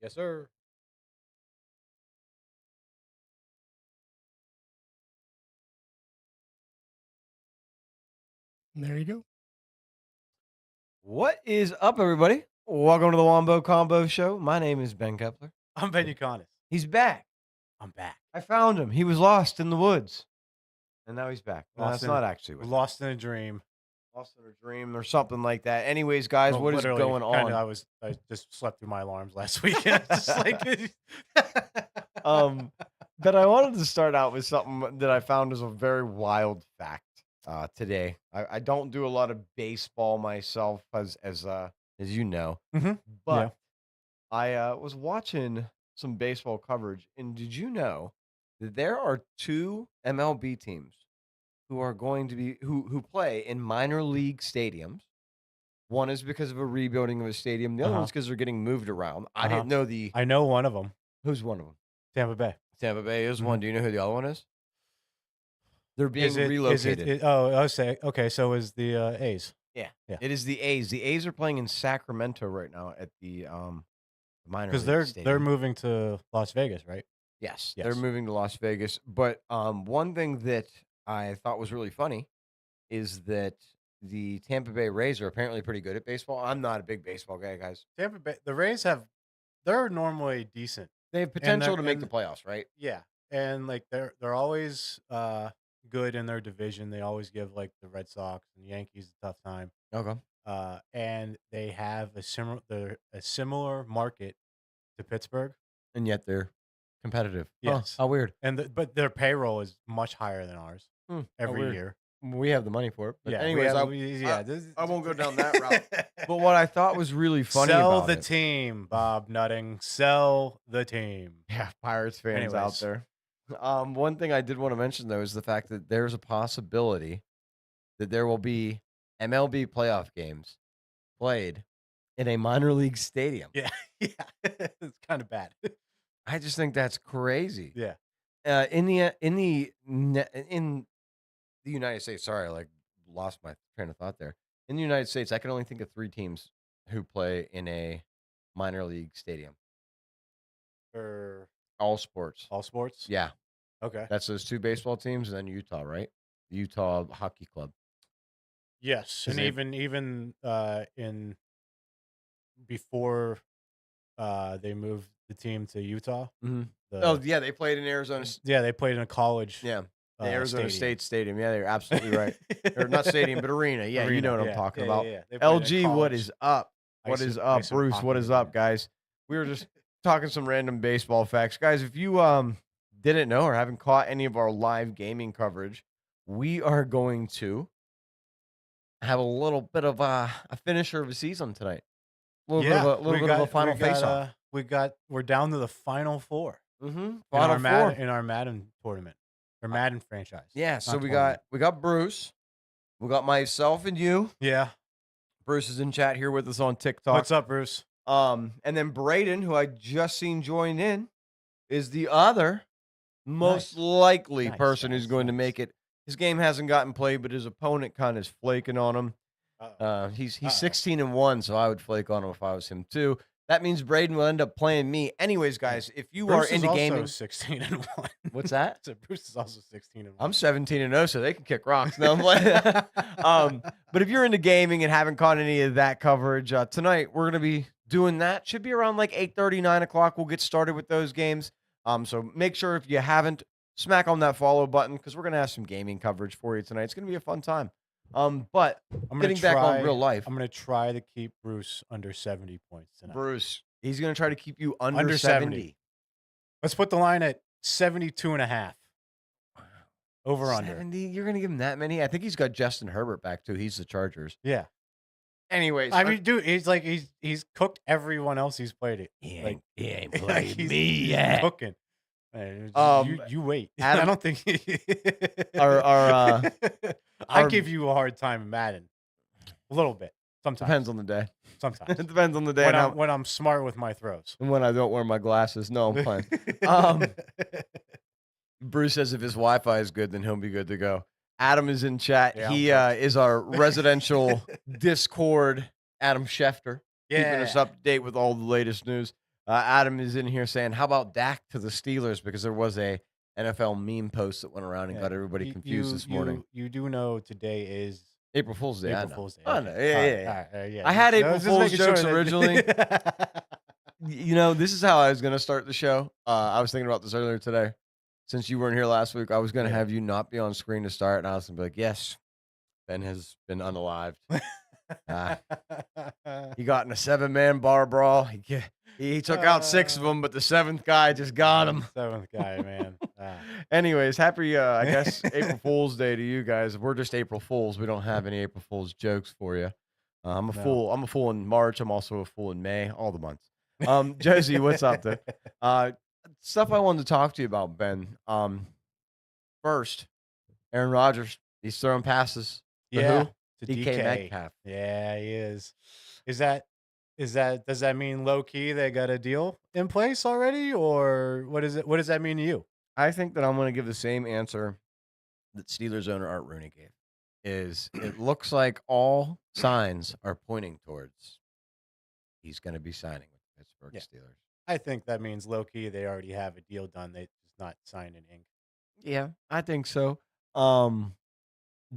Yes, sir. There you go. What is up, everybody? Welcome to the Wombo Combo Show. My name is Ben Kepler. I'm Ben Uconis. He's back. I'm back. I found him. He was lost in the woods, and now he's back. No, Lost that's in not actually what happened. lost in a dream. Lost in a dream or something like that. Anyways, guys, Well, what is literally, going kind of. on? I just slept through my alarms last weekend. Just like, um, but I wanted to start out with something that I found as a very wild fact today. I don't do a lot of baseball myself, as you know, Mhm. Yeah. but I was watching some baseball coverage, and did you know that there are two MLB teams who are going to be who play in minor league stadiums? One is because of a rebuilding of a stadium. The Uh other huh. one's because they're getting moved around. I Uh huh. didn't know the I know one of them. who's one of them. Tampa Bay. Tampa Bay is Hmm. one. Do you know who the other one is? They're Is being it? Is it? relocated. Oh, I say. Okay, so is the A's? Yeah, Yeah, it is the A's. The A's are playing in Sacramento right now at the minor because league they're stadium. moving to Las Vegas, right? Yes, they're Yes. moving to Las Vegas. But one thing that I thought was really funny is that the Tampa Bay Rays are apparently pretty good at baseball. I'm not a big baseball guy, guys. Tampa Bay. The Rays have. They're normally decent, They have and potential they're to make the and playoffs, right? yeah, and like they're always good in their division. They always give like the Red Sox and Yankees a tough time. Okay. And they have a similar market to Pittsburgh. And yet they're competitive. Huh? Yes, How weird. but their payroll is much higher than ours How every weird. year. We have the money for it. But Yeah, we anyways, have I, yeah. This I won't go down that route. is But what I thought was really funny sell about the it, team, Bob Nutting. Sell the team. yeah, Pirates fans out Anyways, there. One thing I did want to mention though is the fact that there's a possibility that there will be MLB playoff games played in a minor league stadium. yeah, yeah, it's kind of bad. I just think that's crazy. Yeah. In the United States, sorry, I like lost my train of thought there. In the United States, I can only think of 3 teams who play in a minor league stadium. For All sports. all sports. Yeah, Okay. that's those 2 baseball teams and then Utah, right? The Utah Hockey Club. Yes, 'Cause and they even in before they moved the team to Utah, Mhm. Oh, the yeah, they played in Arizona yeah, they played in a college yeah, the Arizona stadium. State Stadium. Yeah, you're absolutely right. Or not stadium, but arena. Yeah, you know Arena, what I'm yeah, talking yeah, yeah, about. yeah. They played in a LG, what college is up? What ice is up? ice and Bruce, what hockey is arena. up, guys? We were just talking some random baseball facts. Guys, if you didn't know or haven't caught any of our live gaming coverage, we are going to have a little bit of a finisher of a season tonight. Yeah, A little bit of a final face off. we're down to the final 4 Final four. In our Madden tournament, or Madden franchise, Yeah, so not tournament. we got Bruce, we got myself and you. Yeah. Bruce is in chat here with us on TikTok. What's up, Bruce? And then Braden, who I just seen join in, is the other most Nice. likely Nice, person who's nice, going to nice. make it. His game hasn't gotten played, but his opponent kind of is flaking on him. Uh-oh. He's Uh-oh. 16-1, so I would flake on him if I was him too. That means Braden will end up playing me. Anyways, Yeah. guys, if you are Bruce is into also gaming, 16-1. what's that? So Bruce is also 16-1. I'm 17-0, so they can kick rocks. No, I'm playing. But if you're into gaming and haven't caught any of that coverage, tonight we're gonna be doing that. Should be around like 8:30, 9 o'clock. We'll get started with those games. So make sure if you haven't, smack on that follow button because we're gonna have some gaming coverage for you tonight. It's gonna be a fun time. But I'm gonna getting back on real life, I'm gonna try to keep Bruce under 70 points tonight. Bruce, he's gonna try to keep you under, Under 70. Let's put the line at 72.5. Over under. 70? You're gonna give him that many? I think he's got Justin Herbert back too. He's the Chargers. Yeah. Anyways, I mean, dude, he's cooked everyone else he's played it. he ain't Like played he's, me he's yet. cooking. Man, Um, you wait. I Adam, don't think our I our give you a hard time in Madden. A little bit. Sometimes. depends on the day. Sometimes. It depends on the day When I'm smart with my throws. and when I don't wear my glasses. No, I'm playing. Um, Bruce says if his Wi-Fi is good, then he'll be good to go. Adam is in chat. Yeah, He is our residential Discord Adam Schefter, keeping us Yeah. up to date with all the latest news. Adam is in here saying, "How about Dak to the Steelers?" Because there was a NFL meme post that went around and Yeah, got everybody you confused you this morning. you do know today is April Fool's Day, I April know. Fool's Day. I Okay. know. Yeah, All right. yeah, All yeah. right. Yeah. I had I April was just Fool's making sure jokes originally. that. This is how I was gonna start the show. I was thinking about this earlier today. Since you weren't here last week, I was gonna Yeah. have you not be on screen to start, and I was gonna be like, "Yes, Ben has been unalived. Ah, he got in a seven-man bar brawl. He took out six of Uh, them, but the seventh guy just got the him." seventh guy, man. Anyways, happy, I guess, April Fool's Day to you guys. We're just April Fools. We don't have any April Fool's jokes for you. I'm a No. fool. I'm a fool in March. I'm also a fool in May. All the months. Josie, what's up? Uh, Stuff I wanted to talk to you about, Ben. First, Aaron Rodgers. He's throwing passes to Yeah, who? to DK DK. Metcalf. Yeah, he is. Is that does that mean low key they got a deal in place already, or what does that mean to you? I think that I'm going to give the same answer that Steelers owner Art Rooney gave. Is it looks like all signs are pointing towards he's going to be signing with the Pittsburgh Yeah, Steelers. I think that means low key they already have a deal done. They just not signed in ink. Yeah, I think so. Um,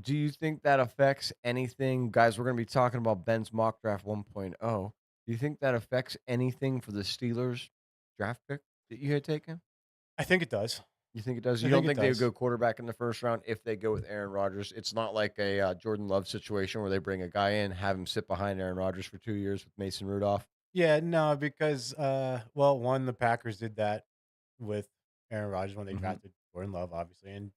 do you think that affects anything? Guys, we're going to be talking about Ben's mock draft 1.0. Do you think that affects anything for the Steelers draft pick that you had taken? I think it does. You think it does? I You think don't it think they would does. go quarterback in the first round if they go with Aaron Rodgers? It's not like a Jordan Love situation where they bring a guy in, have him sit behind Aaron Rodgers for 2 years with Mason Rudolph. Yeah, no, because well, one, the Packers did that with Aaron Rodgers when they Hmm. drafted Jordan Love, obviously, and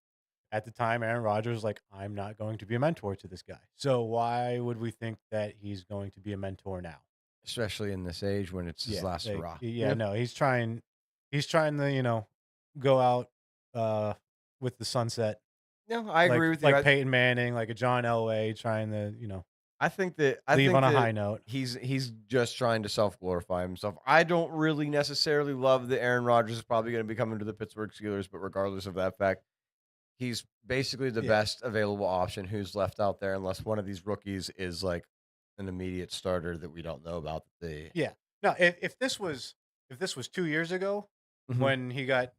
at the time, Aaron Rodgers was like, "I'm not going to be a mentor to this guy." So why would we think that he's going to be a mentor now? Especially in this age when it's his Yeah, last like, hurrah. yeah, Yeah. no, he's trying to, go out uh with the sunset, No, I agree with you. like Peyton Manning, like a John Elway, trying to, I leave think on a that high note. he's just trying to self glorify himself. I don't really necessarily love that Aaron Rodgers is probably going to be coming to the Pittsburgh Steelers, but regardless of that fact, he's basically the Yeah. best available option who's left out there, unless one of these rookies is like an immediate starter that we don't know about. That they Yeah. No, if this was 2 years ago Mhm. when he got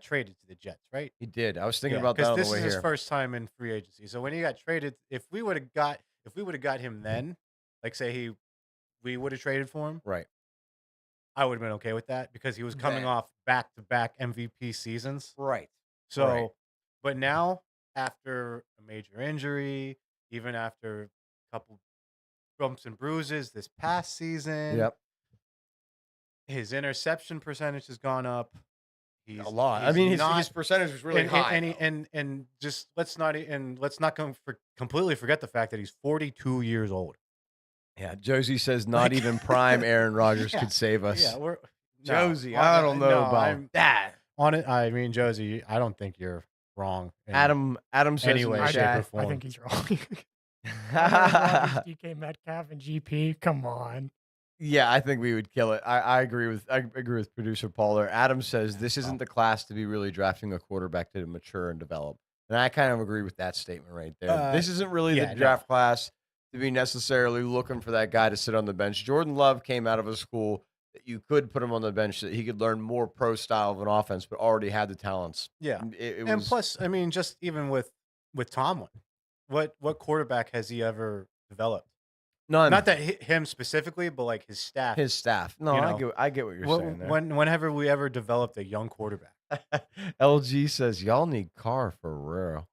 traded to the Jets, right? He did. I was thinking Yeah, about that because on the this way is his here. first time in free agency. So when he got traded, if we would have got him then, like say we would have traded for him, Right. I would have been okay with that because he was coming Then. off back to back MVP seasons. Right. Right. So, but now after a major injury, even after a couple bumps and bruises this past season, Yep. his interception percentage has gone up. A He's lot. I he's mean, his not percentage was really high and he though. and just let's not completely forget the fact that he's 42 years old. Yeah, Josie says not Like even prime Aaron Rodgers yeah. could save Yeah, us. we're no, Josie, I don't know no, about I'm that. on it. I mean, Josie, I don't think you're wrong in Adam any says in the way, I shape, or do. chat. I form. think he's wrong. Aaron Rodgers, DK Metcalf, and GP. Come on. Yeah, I think we would kill it. I agree with producer Paul. Adam says this isn't Well, the class to be really drafting a quarterback to mature and develop. And I kind of agree with that statement right there. uh, This isn't really the yeah, no, draft class to be necessarily looking for that guy to sit on the bench. Jordan Love came out of a school that you could put him on the bench that he could learn more pro style of an offense, but already had the talents. yeah, It and was plus, I mean, just even with Tomlin, what quarterback has he ever developed? none Not that him specifically, but like his staff. his staff. No, You know, I get what you're saying there. whenever we ever developed a young quarterback. LG says y'all need Carr for real.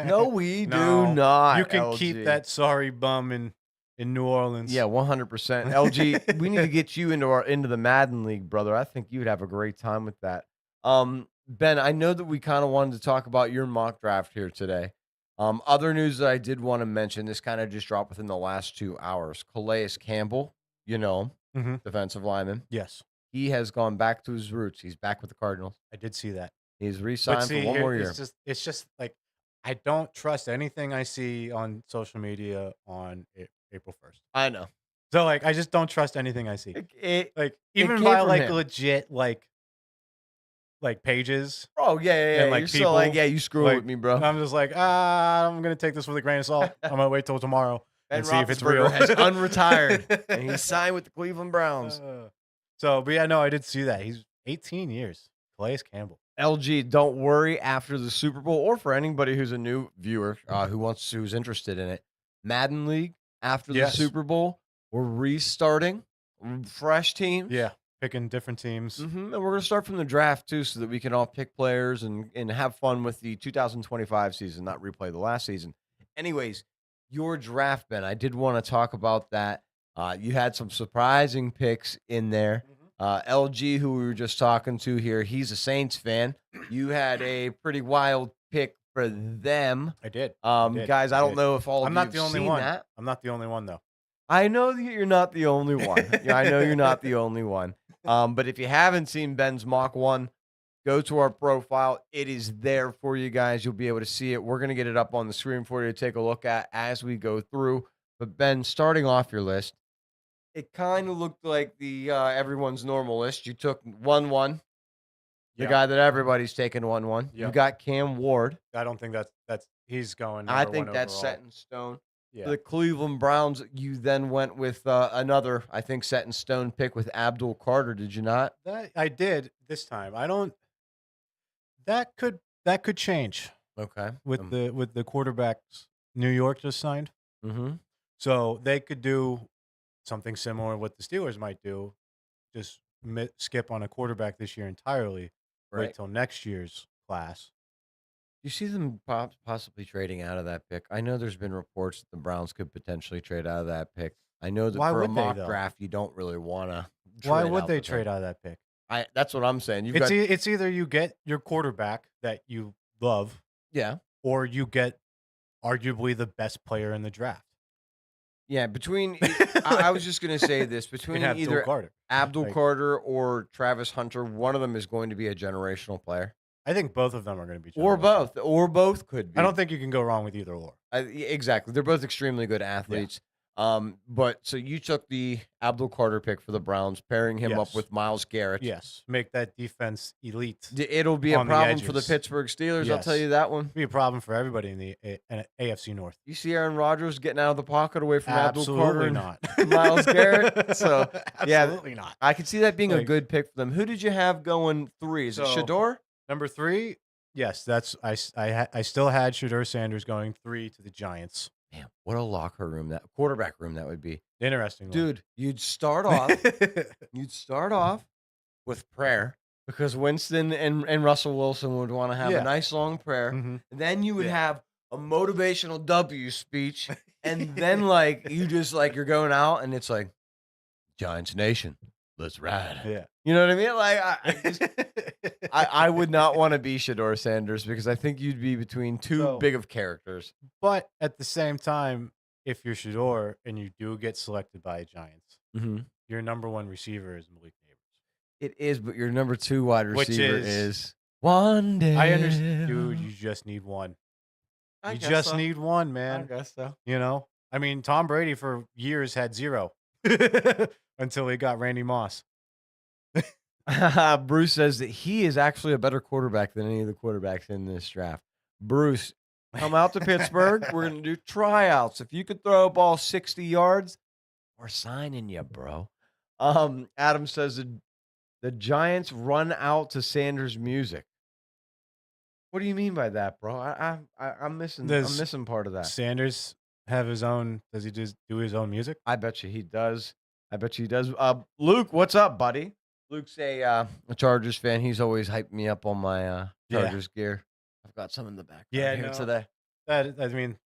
No, we do No, not. you can keep LG. that sorry bum in New Orleans. Yeah, 100%. LG, we need to get you into the Madden League, brother. I think you'd have a great time with that. Ben, I know that we kind of wanted to talk about your mock draft here today. Other news that I did want to mention, this kind of just dropped within the last 2 hours. Calais Campbell, you know, hmm defensive lineman, Yes, he has gone back to his roots. He's back with the Cardinals. I did see that. He's But re-signed for see, one here more year. it's just like I don't trust anything I see on social media on April 1st. I know. So like I just don't trust anything I see. Like It even came by from like him. legit like pages Oh, yeah, yeah, and yeah. You're like still like, people yeah, you screwing like with me, bro. I'm just like, I'm gonna take this with a grain of salt. I'm gonna wait till tomorrow Ben and see if it's real. Roethlisberger has unretired, and he signed with the Cleveland Browns. So, but yeah, no, I did see that. He's 18 years. Calais Campbell. LG, don't worry after the Super Bowl, or for anybody who's a new viewer who's interested in it. Madden League after the Yes. Super Bowl, we're restarting, fresh teams. Yeah, picking different teams. And we're gonna start from the draft too, so that we can all pick players and have fun with the 2025 season, not replay the last season. Anyways, your draft, Ben, I did want to talk about that. You had some surprising picks in there. LG, who we were just talking to here, he's a Saints fan. You had a pretty wild pick for them. I did. Guys, I don't know if all of I'm you not have the only seen one. that. I'm not the only one though. I know that you're not the only one. Yeah, I know you're not the only one. But if you haven't seen Ben's mock one, go to our profile. It is there for you guys. You'll be able to see it. We're going to get it up on the screen for you to take a look at as we go through. But Ben, starting off your list, it kind of looked like the everyone's normal list. You took 1-1, the guy that everybody's taking 1-1. You Yep. got Cam Ward. I don't think that's he's going. I number think one that's overall. set in stone. Yeah. For the Cleveland Browns, you then went with another, I think, set in stone pick with Abdul Carter. Did you not? That I did this time. I don't. That could change Okay. with the quarterbacks New York just signed. Mm-hmm. So they could do something similar what the Steelers might do, just skip on a quarterback this year entirely, Right. wait till next year's class. You see them possibly trading out of that pick? I know there's been reports that the Browns could potentially trade out of that pick. I know that Why for a would they, mock though? draft, you don't really want to. Why would they trade out of that pick? That's what I'm saying. It's either you get your quarterback that you love, Yeah. or you get arguably the best player in the draft. Yeah, between I was just gonna say this, between Abdul either Carter. Abdul Like- Carter or Travis Hunter, one of them is going to be a generational player, I think both of them are going to be or generational. both could be. I don't think you can go wrong with either or. Exactly. They're both extremely good athletes. But so you took the Abdul Carter pick for the Browns, pairing him up Yes. with Myles Garrett. Yes, make that defense elite. It'll be a On the problem for the edges. Pittsburgh Steelers. I'll tell Yes. you that one. Be a problem for everybody in the AFC North. You see Aaron Rodgers getting out of the pocket away from Abdul Carter Absolutely and not. Myles Garrett. So, yeah, absolutely not. I can see that being a Like- good pick for them. Who did you have going 3? Is it So- Shador? Number 3, yes, that's I still had Shedeur Sanders going 3 to the Giants. Man, what a locker room quarterback room that would be. Interesting, one. Dude, you'd start off with prayer, because Winston and Russell Wilson would want to have Yeah. a nice long prayer. Mhm. Then you would Yeah. have a motivational W speech, and then you're going out and it's like, Giants Nation, let's ride. Yeah. You know what I mean? Like I would not want to be Shador Sanders, because I think you'd be between two So- big of characters. But at the same time, if you're Shedeur and you do get selected by the Giants, Mm-hmm. your number 1 receiver is Malik Neighbors. It is, but your number 2 wide Which receiver is- is one day. I understand, dude. You just need one. I You guess just so. need one, I man. guess so. You know, I mean, Tom Brady for years had 0 until he got Randy Moss. Bruce says that he is actually a better quarterback than any of the quarterbacks in this draft. Bruce, come out to Pittsburgh. We're going to do tryouts. If you could throw a ball 60 yards, we're signing you, bro. Adam says that the Giants run out to Sanders' music. What do you mean by that, bro? I'm missing. I'm Does missing part of that. Sanders have his own? Does he just do his own music? I bet you he does. Luke, what's up, buddy? Luke's a Chargers fan. He's always hyped me up on my Yeah. Chargers gear. I've got some in the back Yeah, here no. today. I mean,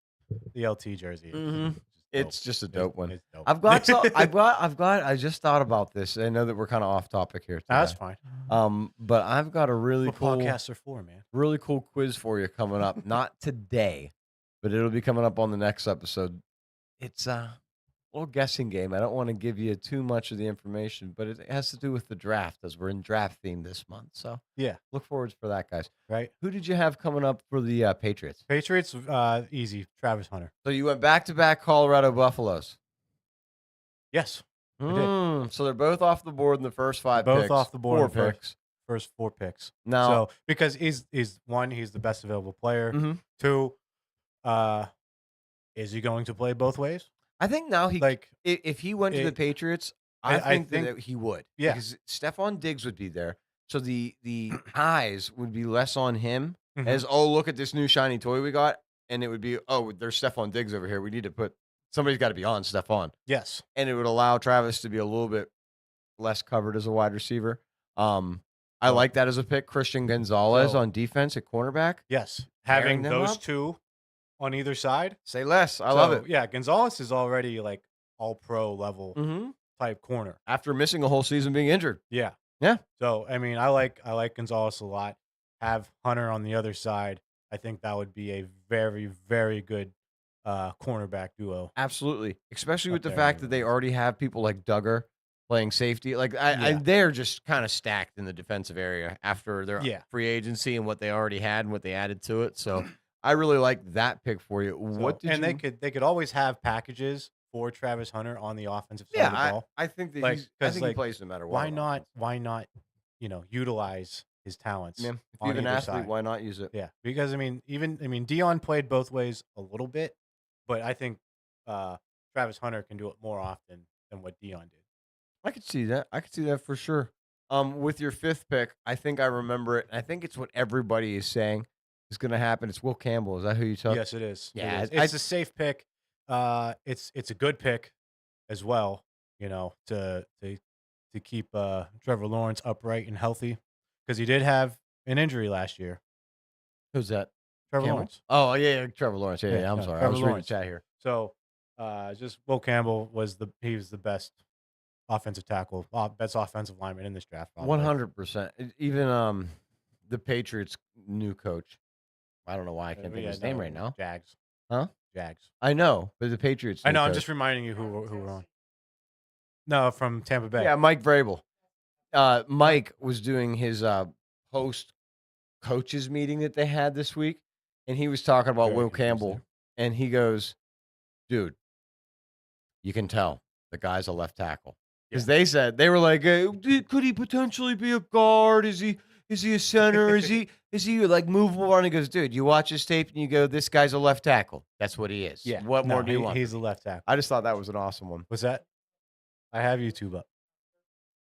the LT jersey. is Mhm. just It's dope. just a dope one. It's dope. I've got. I just thought about this. I know that we're kind of off topic here. That's Today. fine. But I've got a really What cool, podcasts are for, man? really cool quiz for you coming up. Not today, but it'll be coming up on the next episode. It's a little guessing game. I don't want to give you too much of the information, but it has to do with the draft, as we're in draft theme this month. So Yeah. look forward for that, guys. Right. Who did you have coming up for the Patriots? Patriots, easy. Travis Hunter. So you went back-to-back Colorado Buffaloes. Yes. So they're both off the board in the first 5 Both picks. off the board 4 in the picks. First 4 picks. Now, So because he's one, he's the best available player. Mhm. 2, is he going to play both ways? I think now Like, if he went to the it- Patriots, I I think that he would. Yeah. Because Stephon Diggs would be there. So the eyes would be less on him Mhm. as, oh, look at this new shiny toy we got. And it would be, oh, there's Stephon Diggs over here. We need to put somebody's got to be on Stephon. Yes. And it would allow Travis to be a little bit less covered as a wide receiver. I Well, like that as a pick. Christian Gonzalez so on defense at cornerback. yes, Pairing having them those up? 2 on either side. Say less. I love So, it. yeah, Gonzalez is already, like, all-pro level Mm-hmm. type corner. After missing a whole season being injured. Yeah. Yeah. So, I mean, I like Gonzalez a lot. Have Hunter on the other side. I think that would be a very, very good cornerback duo. Absolutely. Especially Up with the there fact in that the they already have people like Duggar playing safety. Like Yeah. they're just kind of stacked in the defensive area after their Yeah. free agency and what they already had and what they added to it. So I really like that pick for you. So, What did and you they could always have packages for Travis Hunter on the offensive side of the Yeah, ball. I think that Like, I 'cause, think he like, plays no matter what. Why on not? offense. Why not? Utilize his talents. Yeah. If you on have an either athlete, side. why not use it? Yeah, because I mean, Dion played both ways a little bit, but I think Travis Hunter can do it more often than what Dion did. I could see that. I could see that for sure. With your 5th pick, I think I remember it. And I think it's what everybody is saying is going to happen. It's Will Campbell. Is that who you took? Yes, it is. Yeah, it is. It's a safe pick. It's a good pick as well. To keep Trevor Lawrence upright and healthy, because he did have an injury last year. Who's that? Trevor Campbell? Lawrence. Oh, yeah, Trevor Lawrence. Yeah, Yeah, I'm no, sorry. I Trevor was reading the Lawrence. chat here. So, just Will Campbell was the best offensive tackle, best offensive lineman in this draft. Probably. 100%. Even the Patriots' new coach. I don't know why I can't think of his name right now. Jags. Huh? Jags. I know, but the Patriots. I new know. I'm coach. just reminding you who we're on. No, from Tampa Bay. Yeah, Mike Vrabel. Mike was doing his post coaches meeting that they had this week, and he was talking about Very Will Campbell, confusing. and he goes, "Dude, you can tell the guy's a left tackle." Because they said they were like, "Could he potentially be a guard? Is he a center? is he like movable?" And he goes, "Dude, you watch his tape and you go, this guy's a left tackle. That's what he is. Yeah. What No, more do you want?" He's a left tackle. I just thought that was an awesome one. What's that? I have YouTube up.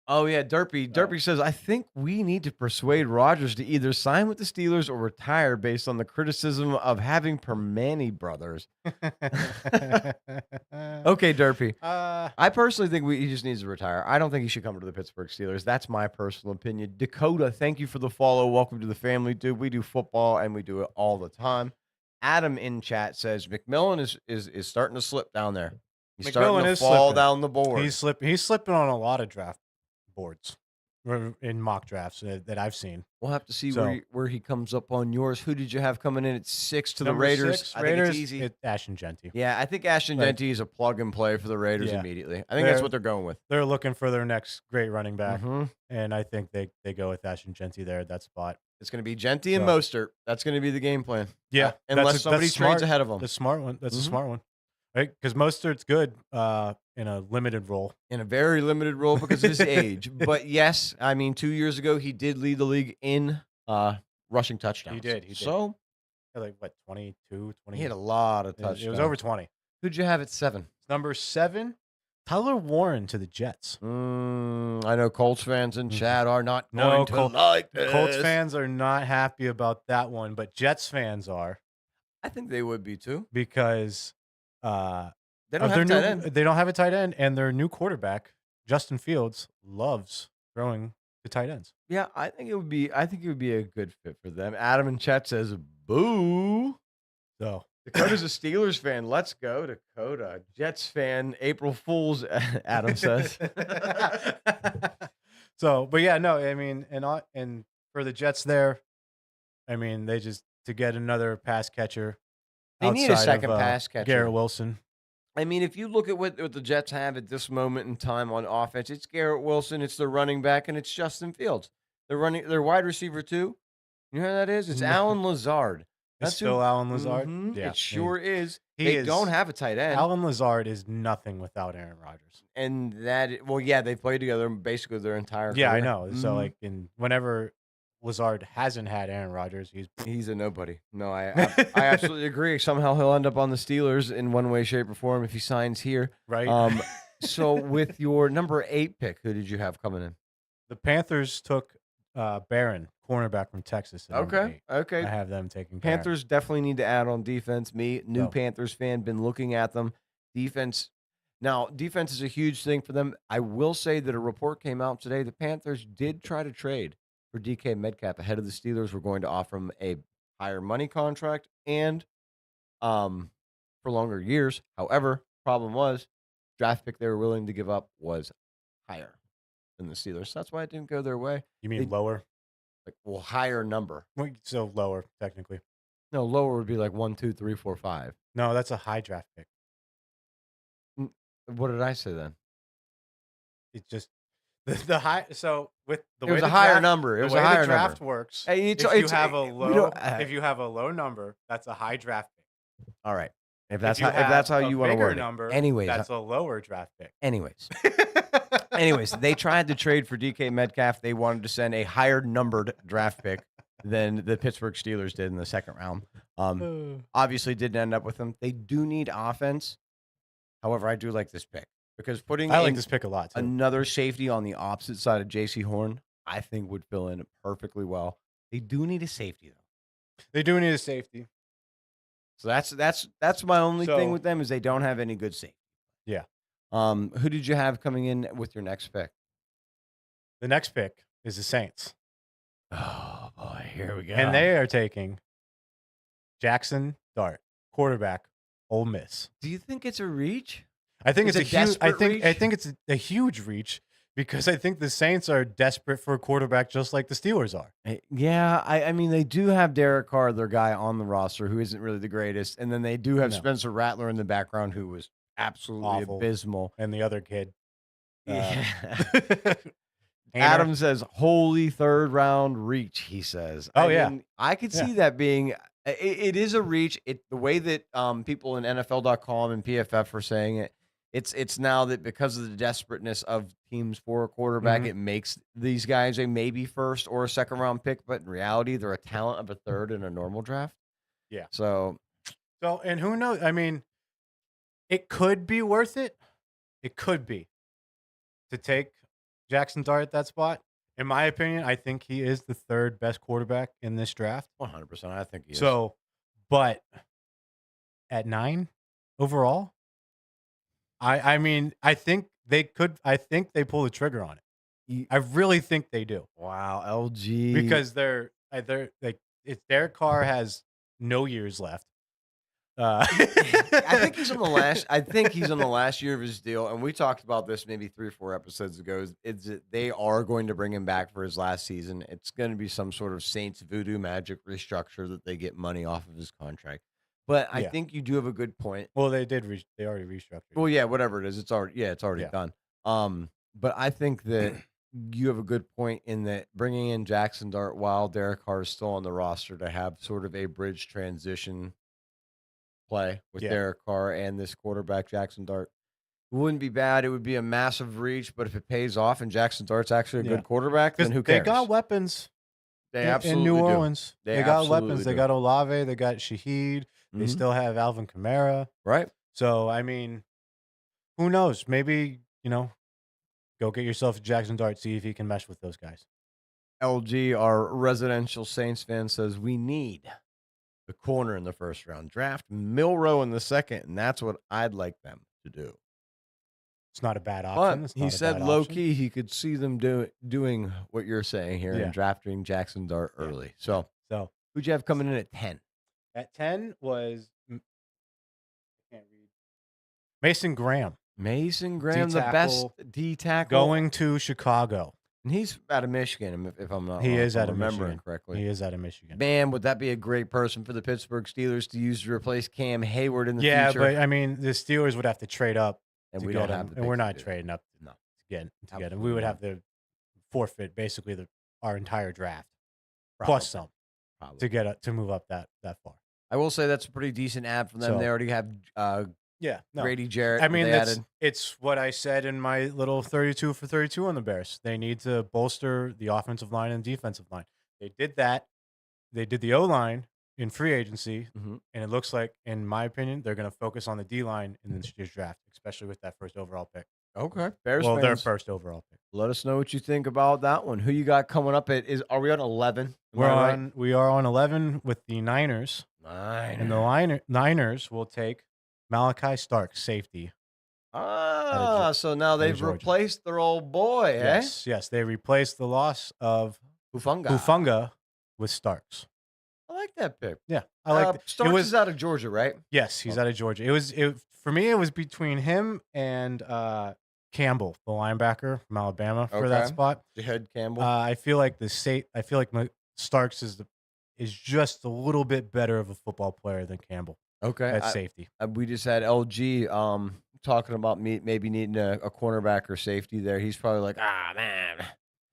Oh, yeah, Derpy. Derpy says, "I think we need to persuade Rodgers to either sign with the Steelers or retire based on the criticism of having Permane brothers." Okay, Derpy. I personally think he just needs to retire. I don't think he should come to the Pittsburgh Steelers. That's my personal opinion. Dakota, thank you for the follow. Welcome to the family, dude. We do football, and we do it all the time. Adam in chat says, McMillan is starting to slip down there. He's starting McMillan to is fall slipping. down the board. He's slipping on a lot of draft boards in mock drafts that I've seen. We'll have to see So- where he comes up on yours. Who did you have coming in at 6 to the Number Raiders? 6, I Raiders, think it's easy. Ashton Genty. Yeah, I think Ashton Like- Genty is a plug and play for the Raiders Yeah. immediately. I think that's They're- what they're going with. They're looking for their next great running back, Mhm. and I think they go with Ashton Genty there at that spot. It's going to be Genty and So- Mostert. That's going to be the game plan. Yeah, Unless somebody trades ahead of them. The smart one. That's a Mhm. smart one, right? Because Mostert's good in a limited role. In a very limited role because of his age. But yes, I mean, 2 years ago, he did lead the league in rushing touchdowns. He did. So Like what, 22, 20? he had a lot of touchdowns. It was over 20. Who'd you have at 7? Number 7, Tyler Warren to the Jets. I know Colts fans in chat are not No, going to like this. Colts fans are not happy about that one, but Jets fans are I think they would be too. because They don't of have their tight end. They don't have a tight end, and their new quarterback, Justin Fields, loves throwing to tight ends. Yeah, I think it would be a good fit for them. Adam in chat says, "Boo." So Dakota's a Steelers fan. Let's go, Dakota. Jets fan. April Fools, Adam says. But yeah, no, I mean, and for the Jets there, I mean, they just to get another pass catcher. They need a outside second of, pass catcher. Garrett Wilson. I mean, if you look at what the Jets have at this moment in time on offense, it's Garrett Wilson, it's their running back, and it's Justin Fields. Their wide receiver too. You know who that is? It's No. Alan Lazard. It's still Alan Lazard. Mhm, Yeah, it sure is. He They is- don't have a tight end. Alan Lazard is nothing without Aaron Rodgers. And they played together basically their entire Yeah, I career. know. So Mhm. whenever Lazard hasn't had Aaron Rodgers, He's a nobody. No, I absolutely agree. Somehow he'll end up on the Steelers in one way, shape, or form if he signs here. right. So with your number 8 pick, who did you have coming in? The Panthers took Barron, cornerback from Texas, at number Okay, 8. okay. I have them taking Barron. Panthers definitely need to add on defense. Me, new So Panthers fan, been looking at them. Defense. Now, defense is a huge thing for them. I will say that a report came out today. The Panthers did try to trade for DK Metcalf ahead of the Steelers. Were going to offer him a higher money contract and for longer years. However, problem was draft pick they were willing to give up was higher than the Steelers. So that's why it didn't go their way. you mean lower? Higher number. Well, so lower, technically. No, lower would be like 1, 2, 3, 4, 5. No, that's a high draft pick. What did I say then? It's just the high. So with the It way was the a higher draft, number. It the was way a higher the draft number. works, Hey, if you have a we low, don't- if you have a low number, that's a high draft pick. all right. If If that's you how have you a want to bigger word it. number, Anyways, that's a lower draft pick. anyways, they tried to trade for DK Metcalf. They wanted to send a higher numbered draft pick than the Pittsburgh Steelers did in the second round. Obviously, didn't end up with them. They do need offense. However, I do like this pick because putting I like in this pick a lot too. another safety on the opposite side of J.C. Horn, I think would fill in perfectly well. They do need a safety though. They do need a safety. So that's my only thing So- with them is they don't have any good safety. Yeah. Who did you have coming in with your next pick? The next pick is the Saints, Oh boy, here we go. and they are taking Jackson Dart, quarterback, Ole Miss. Do you think it's a reach? I think Is it's it a huge. I desperate think I reach? think it's a huge reach because I think the Saints are desperate for a quarterback, just like the Steelers are. Yeah, I mean they do have Derek Carr, their guy on the roster, who isn't really the greatest, and then they do have No. Spencer Rattler in the background, who was absolutely Awful. abysmal. And the other kid, Yeah. Hayner. Adam says, "Holy third round reach." He says, Oh, I yeah. mean, I could Yeah. see that being. It is a reach. The way that people in NFL.com and PFF are saying it. It's now that because of the desperateness of teams for a quarterback, Mhm. it makes these guys a maybe first or a second round pick, but in reality, they're a talent of a third in a normal draft. Yeah. So So, and who knows? I mean, it could be worth it. It could be to take Jackson Dart at that spot. In my opinion, I think he is the third best quarterback in this draft. 100%, I think he is. So, but at 9 overall, I mean, I think they could. I think they pull the trigger on it. Ye- I really think they do wow, LG because they're like it's Derek Carr has no years left. I think he's on the last. I think he's on the last year of his deal, and we talked about this maybe 3 or 4 episodes ago. Is that they are going to bring him back for his last season? It's going to be some sort of Saints voodoo magic restructure that they get money off of his contract. But I Yeah. think you do have a good point. Well, they did. They already restructured. Well, yeah, whatever it is, it's already Yeah. done. But I think that you have a good point in that bringing in Jackson Dart while Derek Carr is still on the roster to have sort of a bridge transition play with Yeah. Derek Carr and this quarterback Jackson Dart wouldn't be bad. It would be a massive reach, but if it pays off and Jackson Dart's actually a Yeah. good quarterback, then who cares? They got weapons. They in absolutely New do. Orleans. They They got absolutely weapons. They do. got Olave. They got Shaheed. They Mhm. still have Alvin Kamara. Right? So I mean, who knows? Maybe go get yourself a Jackson Dart. See if he can mesh with those guys. LG, our residential Saints fan, says we need the corner in the first round. Draft Milrow in the second, and that's what I'd like them to do. It's not a bad option. But It's he not a said bad low option. key he could see them doing what you're saying here Yeah. and drafting Jackson Dart Yeah. early. So So who'd you have coming in at 10? at 10 was I can't read. Mason Graham Mason Graham, the best D-tackle D tackle. going to Chicago. And he's out of Michigan, if I'm not He wrong, is if I'm out of remembering Michigan. correctly. He is out of Michigan. Man, would that be a great person for the Pittsburgh Steelers to use to replace Cam Hayward in the Yeah, future? but I mean, the Steelers would have to trade up and to we get don't him, have the and we're picks to not do that. trading up No. to get him. We Absolutely would not. have to forfeit basically our entire draft Probably. plus some Probably. to get to move up that far. I will say that's a pretty decent ad for them. So- They already have Yeah, no. Grady Jarrett. I mean, they added. it's what I said in my little 32 for 32 on the Bears. They need to bolster the offensive line and defensive line. They did that. They did the O-line in free agency, Mhm. and it looks like, in my opinion, they're going to focus on the D-line in this year's draft, especially with that first overall pick. Okay. Bears Well, their fans, first overall pick. let us know what you think about that one. Who you got coming up are we on 11? We are on 11 with the Niners. And the Niners will take Malachi Starks, safety. So now they've Georgia. replaced their old boy, Yes. They replaced the loss of Hufanga. with Starks. I like that pick. Yeah, I like it. Starks is out of Georgia, right? Yes, he's out of Georgia. For me, it was between him and Campbell, the linebacker from Alabama, for that spot. Head Campbell. I feel like Starks is just a little bit better of a football player than Campbell. Okay, At safety. We just had LG talking about maybe needing a cornerback or safety there. He's probably like, man.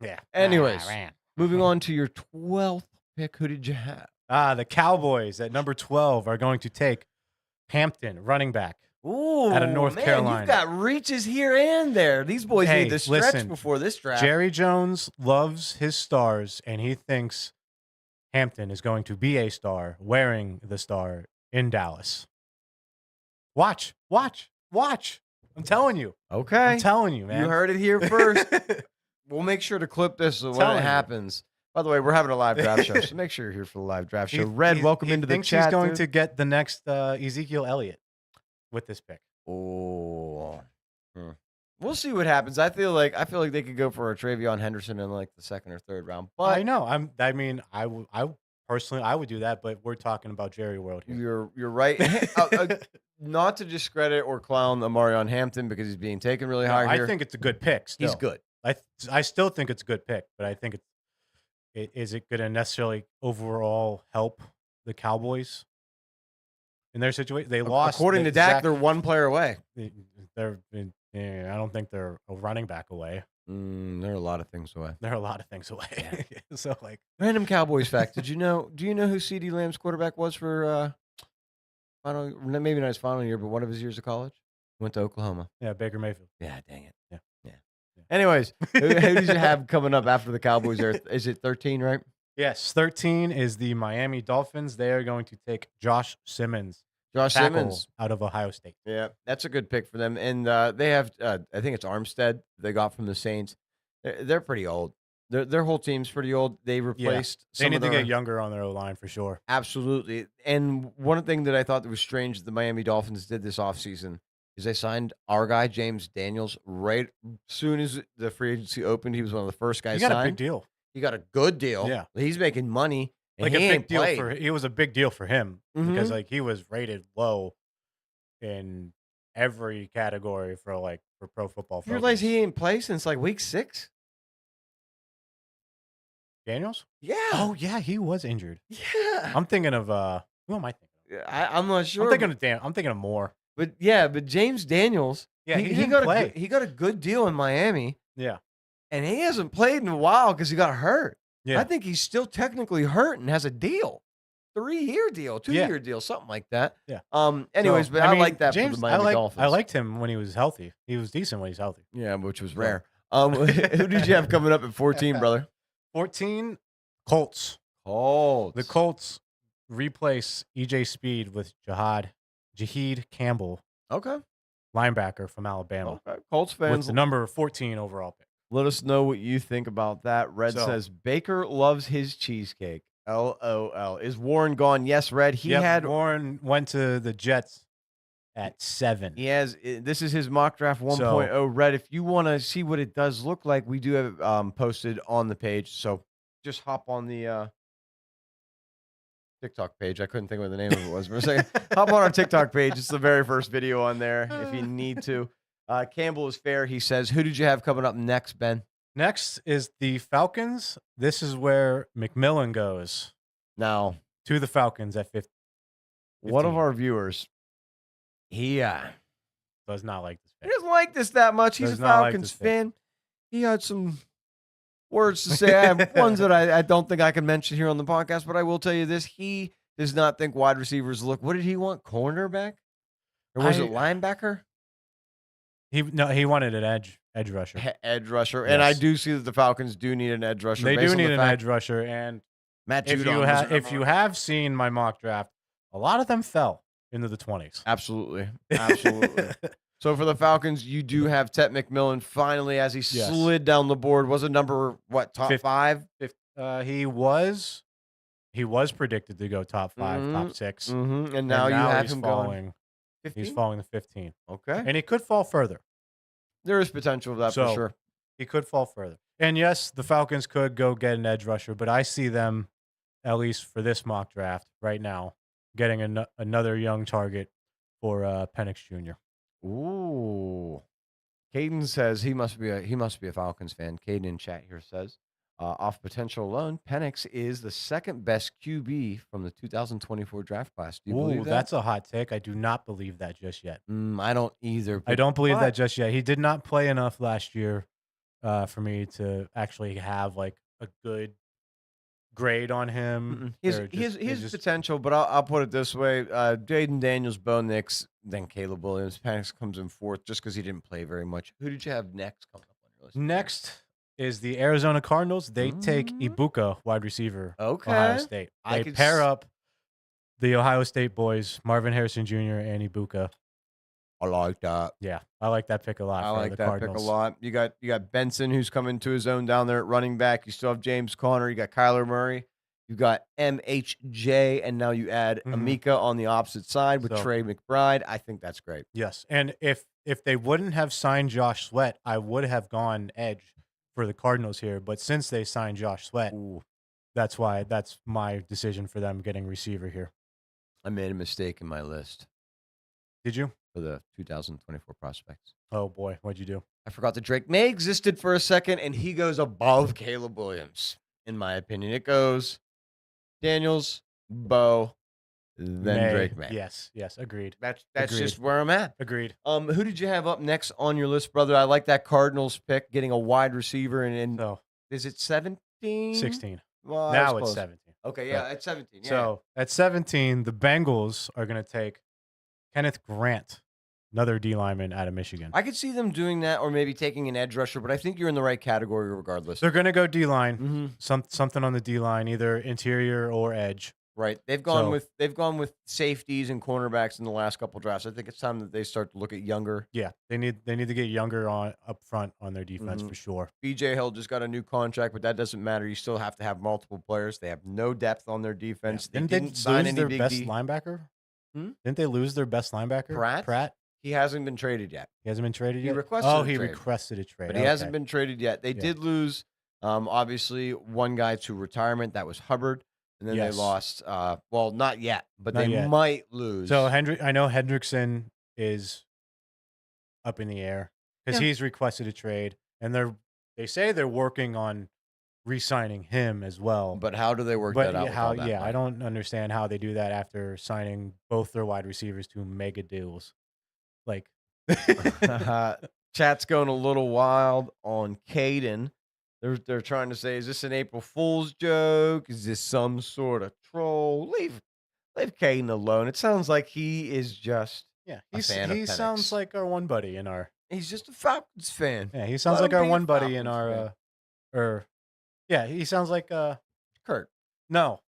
Yeah. Anyways, Man. moving on to your 12th pick. Who did you have? The Cowboys at number 12 are going to take Hampton, running back. Ooh, out of North Carolina. You've got reaches here and there. These boys need to stretch before this draft. Jerry Jones loves his stars, and he thinks Hampton is going to be a star wearing the star in Dallas. Watch. I'm telling you. Okay. I'm telling you, man. You heard it here first. We'll make sure to clip this when it happens. By the way, we're having a live draft show, so make sure you're here for the live draft show. Red, welcome into the chat. He's going to get the next Ezekiel Elliott with this pick. Oh, we'll see what happens. I feel like they could go for a Travion Henderson in like the second or third round. But I know. I personally would do that, but we're talking about Jerry World here. You're right. Not to discredit or clown Amarion Hampton because he's being taken really high here. I think it's a good pick. Still. He's good. I still think it's a good pick, but I think is it going to necessarily overall help the Cowboys in their situation? They lost. According to Dak, they're one player away. I don't think they're a running back away. There are a lot of things away. Yeah. So random Cowboys fact. Do you know who CeeDee Lamb's quarterback was for maybe not his final year, but one of his years of college? Went to Oklahoma. Yeah, Baker Mayfield. Yeah, dang it. Yeah. Anyways, who did you have coming up after the Cowboys? Is it 13, right? Yes, 13 is the Miami Dolphins. They are going to take Josh Simmons. Out of Ohio State. Yeah, that's a good pick for them. And they have, I think it's Armstead they got from the Saints. They're pretty old. Their whole team's pretty old. They replaced. They need to get younger on their O-line for sure. Absolutely. And one thing that I thought that was strange that the Miami Dolphins did this offseason is they signed our guy, James Daniels, right soon as the free agency opened. He was one of the first guys signed. He got a big deal. He got a good deal. Yeah. He's making money. And like a big deal it was a big deal for him because he was rated low in every category for Pro Football Focus. You realize he ain't played since week 6? Daniels? Yeah. Oh yeah, he was injured. Yeah. I'm thinking of who am I thinking of? I'm not sure. I'm thinking of Moore. But James Daniels, he got a good deal in Miami. Yeah. And he hasn't played in a while because he got hurt. Yeah. I think he's still technically hurt and has a deal. 3-year deal, 2-year deal, something like that. Yeah. Anyways, but I like that James, for the Miami Dolphins. I liked him when he was healthy. He was decent when he's healthy. Yeah, which was rare. Who did you have coming up at 14, brother? 14, Colts. The Colts replace EJ Speed with Jaheed Campbell. Okay. Linebacker from Alabama. Okay. Colts fans. With the number 14 overall pick. Let us know what you think about that. Red says Baker loves his cheesecake. LOL. Is Warren gone? Yes, Red. Warren went to the Jets at 7. He has. This is his mock draft 1.0. Red, if you want to see what it does look like, we do have posted on the page. So just hop on the TikTok page. I couldn't think of what the name of it was for a second. Hop on our TikTok page. It's the very first video on there if you need to. Campbell is fair. He says, who did you have coming up next, Ben? Next is the Falcons. This is where McMillan goes. Now, to the Falcons at 15. One of our viewers, he does not like this pick. He doesn't like this that much. He's a Falcons fan. He had some words to say. I have ones that I don't think I can mention here on the podcast, but I will tell you this. He does not think wide receivers look. What did he want? Cornerback? Or was it linebacker? He wanted an edge rusher. Edge rusher. Yes. And I do see that the Falcons do need an edge rusher. They do need an edge rusher. And Matt if you have seen my mock draft, a lot of them fell into the 20s. Absolutely. So for the Falcons, you do have Tet McMillan finally as he slid down the board. Was a number top 5? He was predicted to go top 5, top 6. And now you have him falling. going 15? He's falling to 15. Okay. And he could fall further. There is potential of that for sure. He could fall further. And yes, the Falcons could go get an edge rusher, but I see them, at least for this mock draft right now, getting another young target for Penix Jr. Ooh. Caden says he must be a Falcons fan. Caden in chat here says, off potential alone, Penix is the second best QB from the 2024 draft class. Do you believe that? That's a hot take. I do not believe that just yet. I don't either. I don't believe that just yet. He did not play enough last year for me to actually have like a good grade on him. He has potential, but I'll put it this way: Jaden Daniels, Bo Nix, then Caleb Williams. Penix comes in fourth just because he didn't play very much. Who did you have next coming up on your list? Next is the Arizona Cardinals. They take Ibuka, wide receiver, Ohio State. They pair up the Ohio State boys, Marvin Harrison Jr. and Ibuka. I like that. Yeah, I like that pick a lot. I like that pick a lot. You got Benson, who's coming to his own down there at running back. You still have James Conner. You got Kyler Murray. You got MHJ, and now you add Amika on the opposite side with Trey McBride. I think that's great. Yes, and if they wouldn't have signed Josh Sweat, I would have gone edge for the Cardinals here. But since they signed Josh Sweat, that's my decision for them getting receiver here. I made a mistake in my list. Did you? For the 2024 prospects. Oh, boy. What'd you do? I forgot that Drake May existed for a second, and he goes above Caleb Williams, in my opinion. It goes Daniels, Bo, then Drake May. Yes, agreed. That's just where I'm at. Agreed. Who did you have up next on your list, brother? I like that Cardinals pick, getting a wide receiver, and is it 17? 16. Well, now it's 17. Okay, yeah, at 17. Yeah. So at 17, the Bengals are going to take Kenneth Grant, another D lineman out of Michigan. I could see them doing that, or maybe taking an edge rusher, but I think you're in the right category regardless. They're going to go D line, something on the D line, either interior or edge. Right. They've gone with safeties and cornerbacks in the last couple drafts. I think it's time that they start to look at younger. Yeah, they need to get younger up front on their defense for sure. BJ Hill just got a new contract, but that doesn't matter. You still have to have multiple players. They have no depth on their defense. Yeah. They didn't sign any big best linebacker. Didn't they lose their best linebacker? Pratt. He hasn't been traded yet. He hasn't been traded yet. He requested requested a trade, but he hasn't been traded yet. They did lose, obviously, one guy to retirement. That was Hubbard. And then they lost. Well, not yet, but they might lose. So I know Hendrickson is up in the air because he's requested a trade, and they say they're working on re-signing him as well. But how do they work that out? I don't understand how they do that after signing both their wide receivers to mega deals. Like, chat's going a little wild on Caden. They're trying to say, is this an April Fool's joke? Is this some sort of troll? Leave Caden alone. It sounds like he is just he sounds like our one buddy in our. He's just a Falcons fan. Yeah, he sounds like our one buddy in our. He sounds like Kurt. No,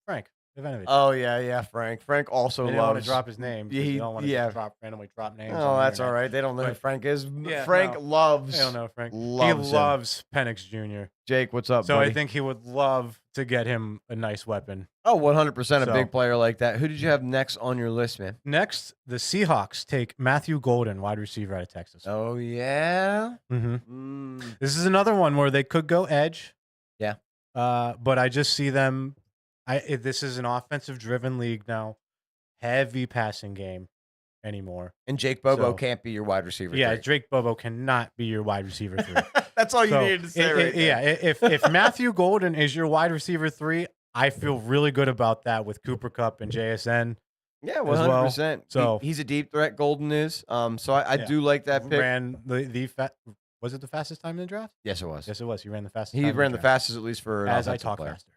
Frank Ivanovich. Oh yeah, Frank. Frank also loves. Don't want to drop his name. You don't want to randomly drop names. Oh, that's all right. They don't know who Frank is. Frank loves. I don't know Frank. Loves he loves Penix Jr. Jake, what's up? So buddy? I think he would love to get him a nice weapon. Oh, 100% a big player like that. Who did you have next on your list, man? Next, the Seahawks take Matthew Golden, wide receiver out of Texas. Oh yeah. This is another one where they could go edge. Yeah. But I just see them. This is an offensive-driven league now. Heavy passing game anymore. And Jake Bobo can't be your wide receiver. Yeah, Jake Bobo cannot be your wide receiver 3. That's all you needed to say right there. Yeah, if Matthew Golden is your wide receiver 3, I feel really good about that with Cooper Kupp and JSN. Yeah, 100%. Well. So he's a deep threat. Golden is. So I do like that pick. Ran was it the fastest time in the draft? Yes, it was. Yes, it was. He ran the fastest. He ran the fastest, at least for as I talk faster.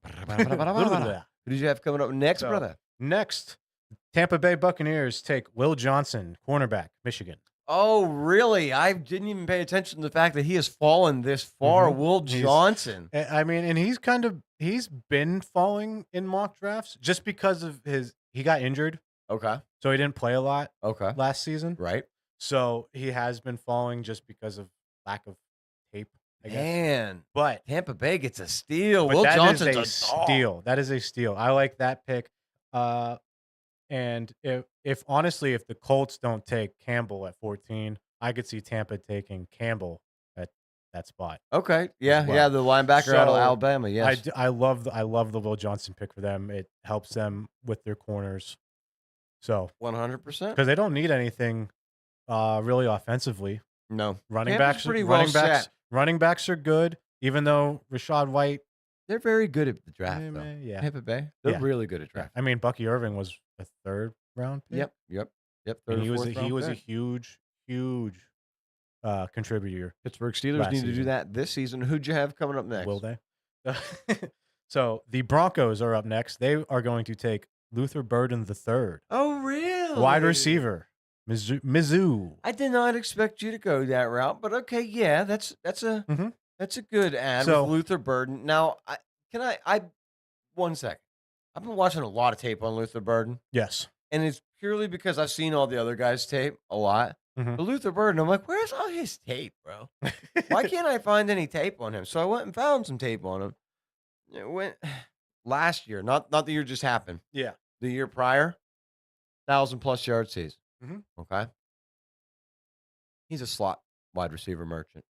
Who did you have coming up next, brother? Next, Tampa Bay Buccaneers take Will Johnson, cornerback, Michigan. Oh, really? I didn't even pay attention to the fact that he has fallen this far. Will Johnson. And he's been falling in mock drafts just because of he got injured. Okay. So he didn't play a lot. Okay. Last season. Right. So he has been falling just because of lack of tape, I guess. Man, But Tampa Bay gets a steal. but Will that Johnson's is a a dog. steal. That is a steal. I like that pick. And if honestly, if the Colts don't take Campbell at 14, I could see Tampa taking Campbell at that spot. Okay, yeah, well. yeah, the linebacker out of So, Alabama. Yes, I love the Will Johnson pick for them. It helps them with their corners. So 100%. because they don't need anything really offensively. No, Running Tampa's backs, pretty well set. running backs are good. Even though Rashad White, They're very good at the draft, though. yeah, Tampa Bay, they're Yeah. really good at draft. I mean Bucky Irving was a 3rd round pick. Yep. And Third he or was fourth he round was a pick. huge contributor. Pittsburgh Steelers last need to do season. that this season. Who'd you have coming up next? Will they? So the Broncos are up next. They are going to take Luther Burden III, Oh, really? wide receiver, Mizzou. I did not expect you to go that route, but okay, yeah, that's a Mhm. that's a good ad So- with Luther Burden. Now, I 1 second. I've been watching a lot of tape on Luther Burden, Yes. and it's purely because I've seen all the other guys' tape a lot. Mhm. But Luther Burden, I'm like, where's all his tape, bro? Why can't I find any tape on him? So I went and found some tape on him. It went last year, not the year just happened. Yeah. The year prior, 1,000+ yard season. Mhm. Okay. He's a slot wide receiver merchant.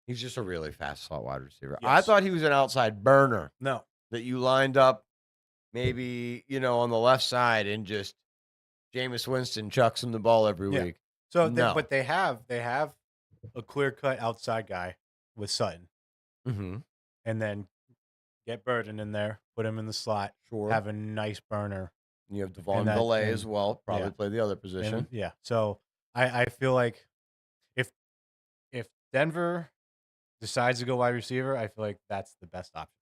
He's just a really fast slot wide receiver. I Yes. thought he was an outside burner No. that you lined up maybe, on the left side and just Jameis Winston chucks him the ball every Yeah. week. So, No. but they have a clear cut outside guy with Sutton, Mm-hmm. and then get Burden in there, put him in the slot, Sure. have a nice burner. You have Devon that- Belay and- as well. Probably yeah. play the other position. And, yeah. So I feel like if Denver decides to go wide receiver, I feel like that's the best option.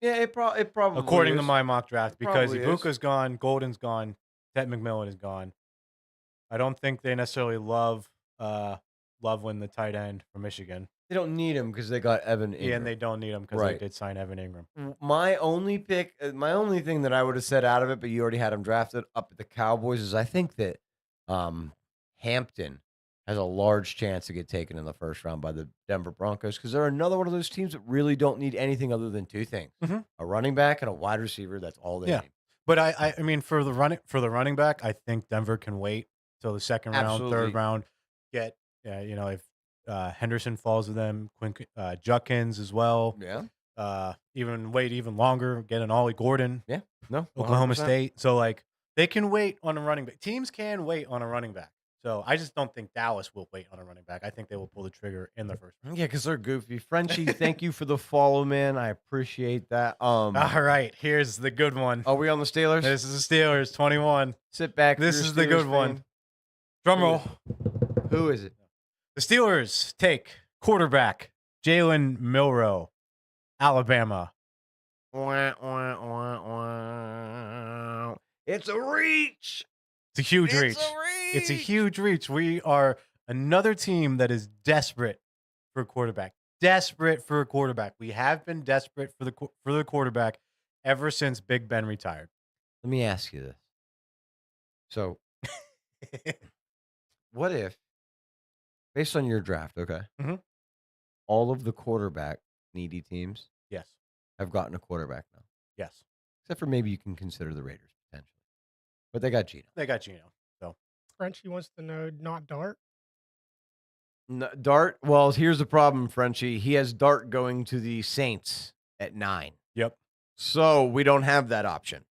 Yeah, it probably According to is. my mock draft, because probably is. Ibuka's gone, Golden's gone, Ted McMillan is gone. I don't think they necessarily love Loveland, the tight end from Michigan. They don't need him because they got Evan Ingram. Yeah, and they don't need him because Right. they did sign Evan Ingram. My only thing that I would have said out of it, but you already had him drafted up at the Cowboys, is I think that Hampton has a large chance to get taken in the first round by the Denver Broncos because they're another one of those teams that really don't need anything other than 2 things: Mhm. a running back and a wide receiver. That's all they Yeah. need. But I mean, for the running back, I think Denver can wait till the second round, Absolutely. third round. Get if Henderson falls to them, Judkins as well. Yeah. Even wait even longer. Get an Ollie Gordon, No. Oklahoma 100%. State. So like they can wait on a running back. Teams can wait on a running back. So I just don't think Dallas will wait on a running back. I think they will pull the trigger in the first round. Yeah, because they're goofy. Frenchie, thank you for the follow, man. I appreciate that. All right, here's the good one. Are we on the Steelers? This is the Steelers, 21. Sit back. if This you're a is the good Steelers one. fan. Drum Who roll. is Who is it? The Steelers take quarterback Jalen Milroe, Alabama. Wah, wah, wah, wah. It's a reach. It's a huge reach. It's a reach. It's a huge reach. We are another team that is desperate for a quarterback. Desperate for a quarterback. We have been desperate for the quarterback ever since Big Ben retired. Let me ask you this. So, what if, based on your draft, okay, Mhm. all of the quarterback needy teams Yes. have gotten a quarterback now, Yes. except for maybe you can consider the Raiders potentially, but they got Gino. They got Gino. Frenchie wants to know, not Dart. No, Dart. Well, here's the problem, Frenchie. He has Dart going to the Saints at 9. Yep. So we don't have that option.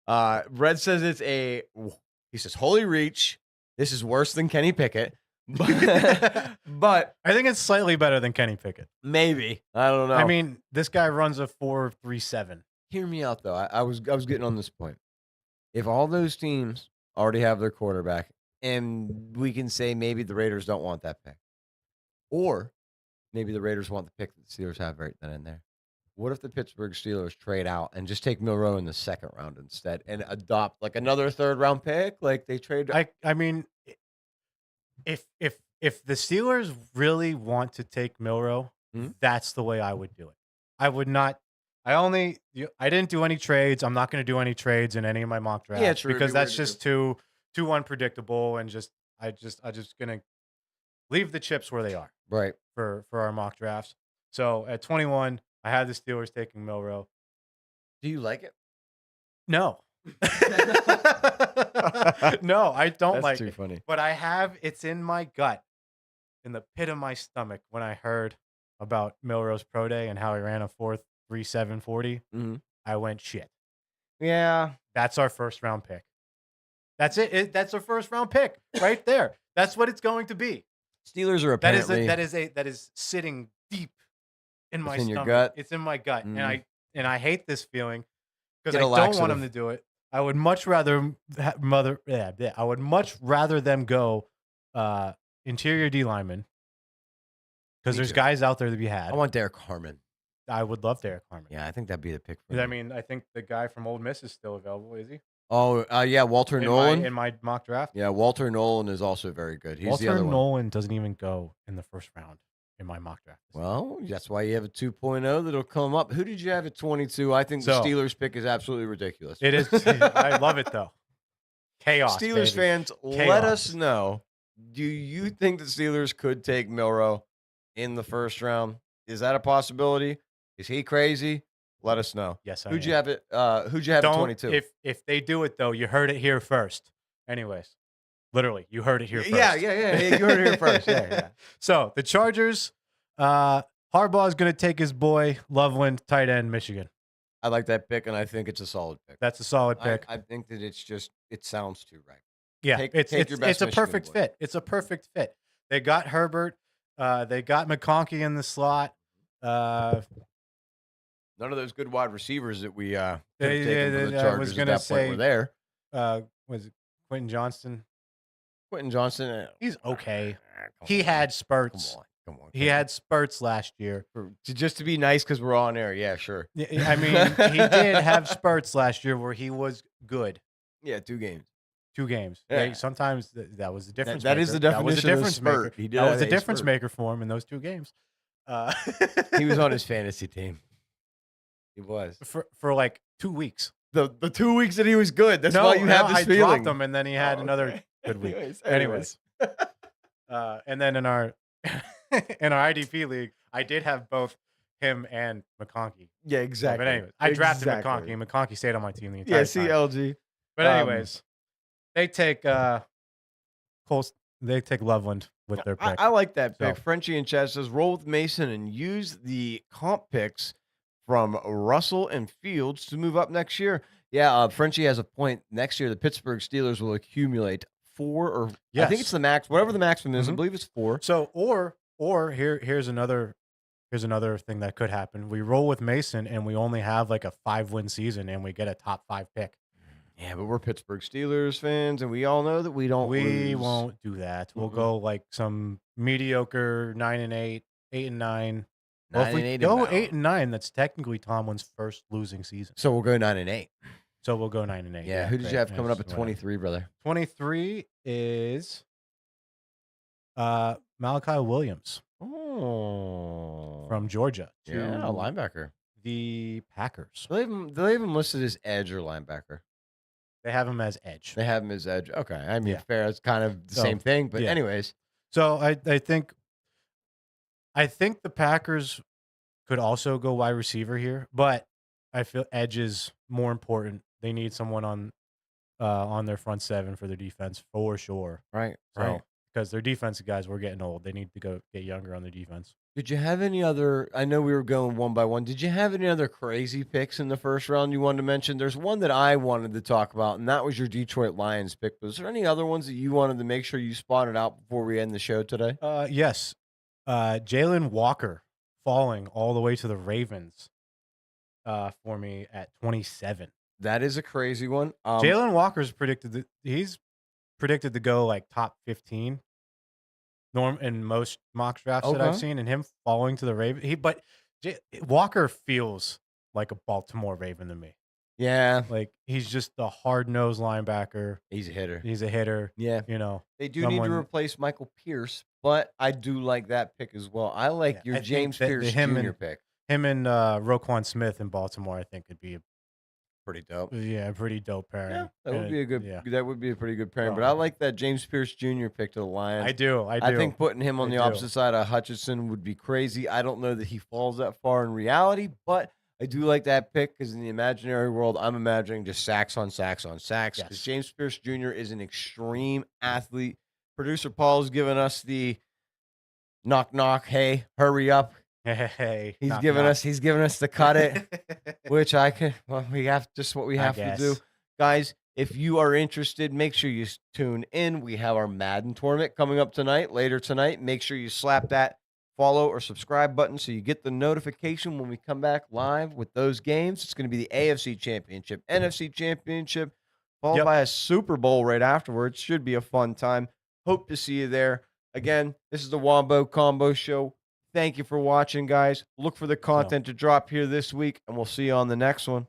Red says he says, holy reach. This is worse than Kenny Pickett. But I think it's slightly better than Kenny Pickett. maybe. I don't know. I mean, this guy runs a 4.37. hear me out, though. I was getting on this point. If all those teams already have their quarterback, and we can say maybe the Raiders don't want that pick, or maybe the Raiders want the pick that the Steelers have right then and there. What if the Pittsburgh Steelers trade out and just take Milroe in the second round instead and adopt like another third round pick? Like they trade. I mean, if the Steelers really want to take Milroe, Mhm. that's the way I would do it. I would not. I didn't do any trades. I'm not going to do any trades in any of my mock drafts true, if because you were that's to just too too unpredictable, and I just gonna leave the chips where they are Right. for our mock drafts. So at 21, I had the Steelers taking Milrow. Do you like it? No. No, I don't That's like too it. funny. But it's in my gut, in the pit of my stomach when I heard about Milrow's pro day and how he ran a 4.37 40. Mhm. I went, shit. Yeah. That's our first round pick. That's it. That's our first round pick right there. That's what it's going to be. Steelers are apparently That is sitting deep in my It's in your stomach. gut? It's in my gut, Mm. and I hate this feeling because Get I a don't want laxative. them to do it. I would much rather I would much rather them go interior D lineman because Me there's too. guys out there to be had. I want Derek Harmon. I would love Derek Harmon. Yeah, I think that'd be the pick for I me. mean, I think the guy from Ole Miss is still available. Is he? Oh, yeah, Walter Nolan. In my mock draft. Yeah, Walter Nolan is also very good. He's the Walter other one. Nolan doesn't even go in the first round in my mock draft. Well, that's why you have a 2.0 that'll come up. Who did you have at 22? I think the So- Steelers pick is absolutely ridiculous. It is. I love it though. Chaos. Steelers baby. fans, let Chaos. us know. Do you think the Steelers could take Milrow in the first round? Is that a possibility? Is he crazy? Let us know. Yes, I Who'd am. you have at Who'd you have at Don't 22? if they do it though, you heard it here first. Anyways, literally, you heard it here first. Yeah. You heard it here first. Yeah. So the Chargers, Harbaugh is going to take his boy Loveland, tight end, Michigan. I like that pick, and I think it's a solid pick. That's a solid pick. I think that it sounds too right. Yeah, Take it's your best a Michigan perfect boy. fit. It's a perfect fit. They got Herbert. They got McConkey in the slot. None of those good wide receivers that we could have Yeah, taken from the I Chargers was at gonna that point were there. Was it Quentin Johnston? Quentin Johnson, He's okay. come He on. had spurts. Come on. He had spurts last year. Just to be nice because we're on air. Yeah, sure. Yeah, I mean, he did have spurts last year where he was good. Yeah, 2 games. 2 games. Yeah. Sometimes that was the difference. That is the definition That was the of a difference spurt. maker. He did That have was the a difference spurt. maker for him in those 2 games. He was on his fantasy team. He was. for like 2 weeks. The 2 weeks that he was good. That's why you have this I feeling. dropped him, and then he had another Okay. good week. Anyways. And then in our in our IDP league, I did have both him and McConkey. Yeah, exactly. But anyways, I drafted Exactly. McConkey, and McConkey stayed on my team the entire Yeah, time. CLG. But anyways, they take they take Loveland with their pick. I like that pick. So- Frenchie and Chad says roll with Mason and use the comp picks from Russell and Fields to move up next year. Yeah, Frenchie has a point. Next year, the Pittsburgh Steelers will accumulate 4 or I Yes. think it's the max, whatever the maximum is. I Mhm. believe it's 4. So or here's another thing that could happen. We roll with Mason and we only have like a 5-win season and we get a top 5 pick. Yeah, but we're Pittsburgh Steelers fans, and we all know that we don't. We lose. won't do that. We'll Mm-mm. go like some mediocre 9-8, 8-9. Well, if 9 we and 8 go and 8-9, that's technically Tomlin's first losing season. So we'll go 9 and 8. So we'll go 9-8. Yeah. Who did you great. have coming up at Yes, whatever. 23, brother? 23 is Malachi Williams Oh, from Georgia to yeah, a linebacker. the Packers. Do they have him listed as edge or linebacker? They have him as edge. They have him as edge. Okay, I mean, Yeah. fair. It's kind of the So, same thing, but yeah. anyways, So I think the Packers could also go wide receiver here, but I feel edge is more important. They need someone on their front 7 for their defense for sure. right, So right. because their defensive guys were getting old, they need to go get younger on their defense. Did you have any other? I know we were going one by one. Did you have any other crazy picks in the first round you wanted to mention? There's one that I wanted to talk about, and that was your Detroit Lions pick. Was there any other ones that you wanted to make sure you spotted out before we end the show today? Yes, Jalen Walker falling all the way to the Ravens for me at 27. That is a crazy one. Jalen Walker's he's predicted to go like top 15 in most mock drafts that I've Okay. seen, and him falling to the Ravens. Walker feels like a Baltimore Raven to me. Yeah, Like he's just the hard-nosed linebacker. he's a hitter. He's a hitter. Yeah, You know, they do need to someone- replace Michael Pierce, but I do like that pick as well. I like Yeah, your I think James that Pierce him Jr. and- pick. him and Roquan Smith in Baltimore, I think could be pretty dope. Yeah, pretty dope pairing. Yeah, that would be a good. Yeah, That would be a pretty good pairing. But Oh. I like that James Pierce Jr. pick to the Lions. I do. I think putting him on the opposite side of Hutchinson would be crazy. I don't know that he falls that far in reality, but I do like that pick because in the imaginary world, I'm imagining just sacks on sacks on sacks. Because Yes. James Pierce Jr. is an extreme athlete. Producer Paul has given us the knock knock. Hey, hurry up. Hey, He's given us the cut it, which I can. Well, we have just what we have to do, guys. If you are interested, make sure you tune in. We have our Madden tournament coming up later tonight. Make sure you slap that follow or subscribe button so you get the notification when we come back live with those games. It's going to be the AFC Championship, NFC Championship, followed by a Super Bowl right afterwards. Should be a fun time. Hope to see you there. Again, this is the Wombo Combo Show. Thank you for watching, guys. Look for the content to drop here this week, and we'll see you on the next one.